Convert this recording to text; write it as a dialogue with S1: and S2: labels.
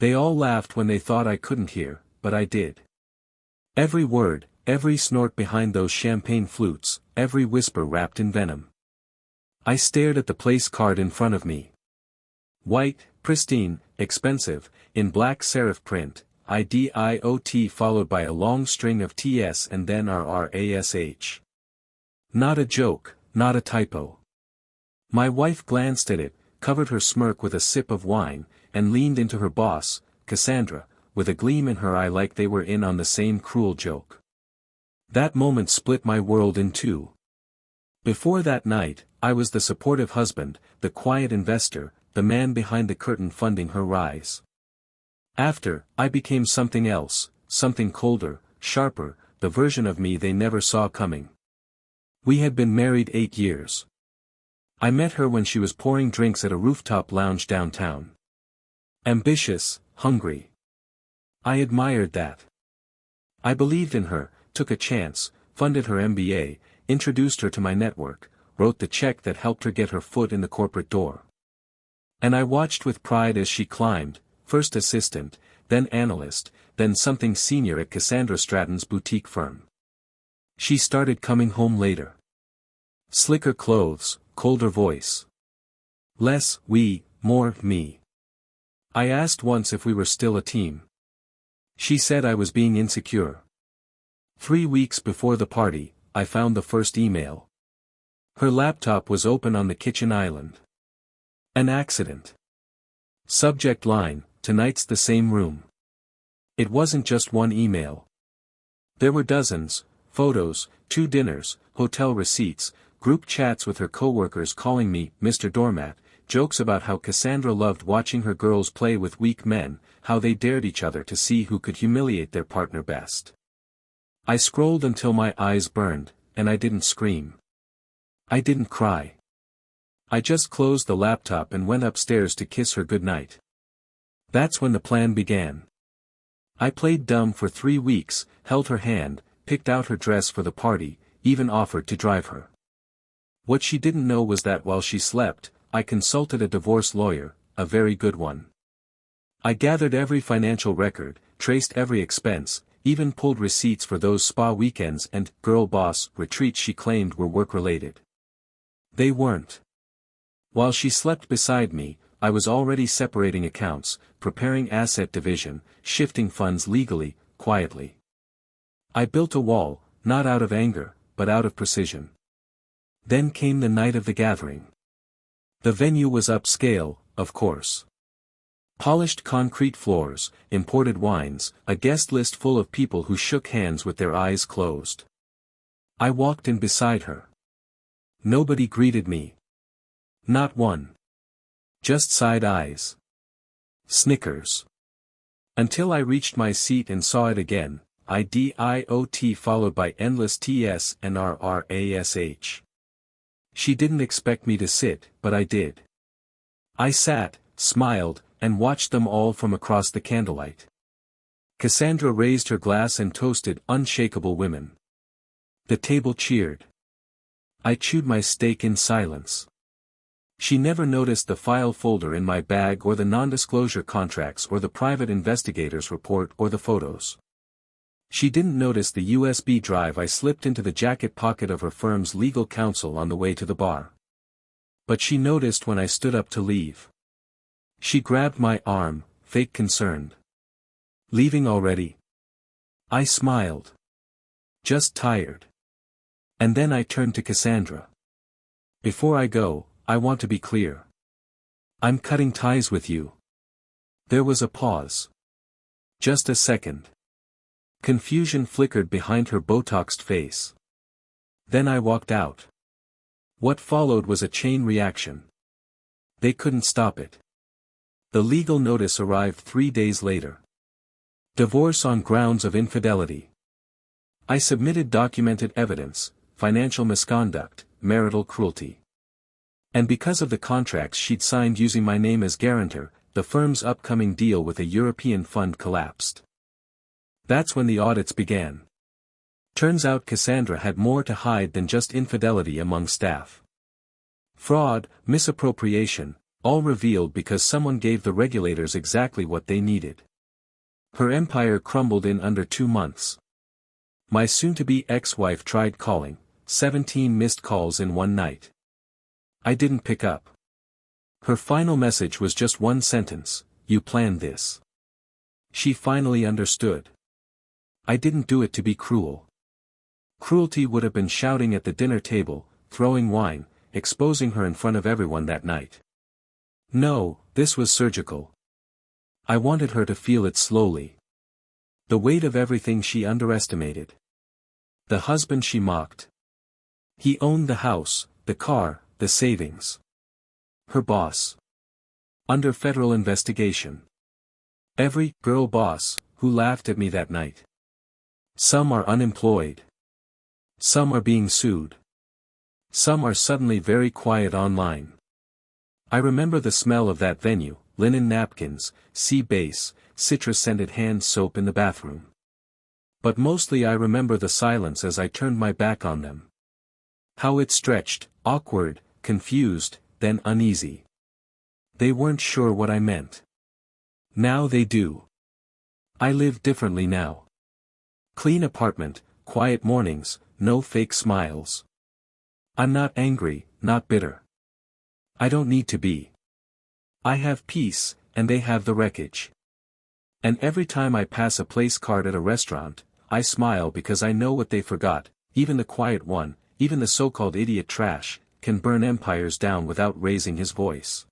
S1: They all laughed when they thought I couldn't hear, but I did. Every word, every snort behind those champagne flutes, every whisper wrapped in venom. I stared at the place card in front of me. White, pristine, expensive, in black serif print, IDIOT followed by a long string of TS and then RRASH. Not a joke, not a typo. My wife glanced at it, covered her smirk with a sip of wine, and leaned into her boss, Cassandra, with a gleam in her eye like they were in on the same cruel joke. That moment split my world in two. Before that night, I was the supportive husband, the quiet investor, the man behind the curtain funding her rise. After, I became something else, something colder, sharper, the version of me they never saw coming. We had been married 8 years. I met her when she was pouring drinks at a rooftop lounge downtown. Ambitious, hungry. I admired that. I believed in her, took a chance, funded her MBA, introduced her to my network, wrote the check that helped her get her foot in the corporate door. And I watched with pride as she climbed, first assistant, then analyst, then something senior at Cassandra Stratton's boutique firm. She started coming home later. Slicker clothes, colder voice. Less we, more me. I asked once if we were still a team. She said I was being insecure. 3 weeks before the party, I found the first email. Her laptop was open on the kitchen island. An accident. Subject line, tonight's the same room. It wasn't just one email. There were dozens, photos, 2 dinners, hotel receipts, group chats with her coworkers calling me Mr. Doormat, jokes about how Cassandra loved watching her girls play with weak men, how they dared each other to see who could humiliate their partner best. I scrolled until my eyes burned, and I didn't scream. I didn't cry. I just closed the laptop and went upstairs to kiss her goodnight. That's when the plan began. I played dumb for 3 weeks, held her hand, picked out her dress for the party, even offered to drive her. What she didn't know was that while she slept, I consulted a divorce lawyer, a very good one. I gathered every financial record, traced every expense, even pulled receipts for those spa weekends and girl boss retreats she claimed were work-related. They weren't. While she slept beside me, I was already separating accounts, preparing asset division, shifting funds legally, quietly. I built a wall, not out of anger, but out of precision. Then came the night of the gathering. The venue was upscale, of course. Polished concrete floors, imported wines, a guest list full of people who shook hands with their eyes closed. I walked in beside her. Nobody greeted me. Not one. Just side eyes. Snickers. Until I reached my seat and saw it again, IDIOT followed by endless TS and RRASH. She didn't expect me to sit, but I did. I sat, smiled, and watched them all from across the candlelight. Cassandra raised her glass and toasted unshakable women. The table cheered. I chewed my steak in silence. She never noticed the file folder in my bag or the non-disclosure contracts or the private investigator's report or the photos. She didn't notice the USB drive I slipped into the jacket pocket of her firm's legal counsel on the way to the bar. But she noticed when I stood up to leave. She grabbed my arm, fake concerned. Leaving already? I smiled. Just tired. And then I turned to Cassandra. Before I go, I want to be clear. I'm cutting ties with you. There was a pause. Just a second. Confusion flickered behind her Botoxed face. Then I walked out. What followed was a chain reaction. They couldn't stop it. The legal notice arrived 3 days later. Divorce on grounds of infidelity. I submitted documented evidence, financial misconduct, marital cruelty. And because of the contracts she'd signed using my name as guarantor, the firm's upcoming deal with a European fund collapsed. That's when the audits began. Turns out Cassandra had more to hide than just infidelity among staff. Fraud, misappropriation, All revealed because someone gave the regulators exactly what they needed. Her empire crumbled in under 2 months. My soon-to-be ex-wife tried calling, 17 missed calls in one night. I didn't pick up. Her final message was just one sentence: "You planned this." She finally understood. I didn't do it to be cruel. Cruelty would have been shouting at the dinner table, throwing wine, exposing her in front of everyone that night. No, this was surgical. I wanted her to feel it slowly. The weight of everything she underestimated. The husband she mocked. He owned the house, the car, the savings. Her boss. Under federal investigation. Every girl boss who laughed at me that night. Some are unemployed. Some are being sued. Some are suddenly very quiet online. I remember the smell of that venue, linen napkins, sea base, citrus-scented hand soap in the bathroom. But mostly I remember the silence as I turned my back on them. How it stretched, awkward, confused, then uneasy. They weren't sure what I meant. Now they do. I live differently now. Clean apartment, quiet mornings, no fake smiles. I'm not angry, not bitter. I don't need to be. I have peace, and they have the wreckage. And every time I pass a place card at a restaurant, I smile because I know what they forgot. Even the quiet one, even the so-called idiot trash, can burn empires down without raising his voice.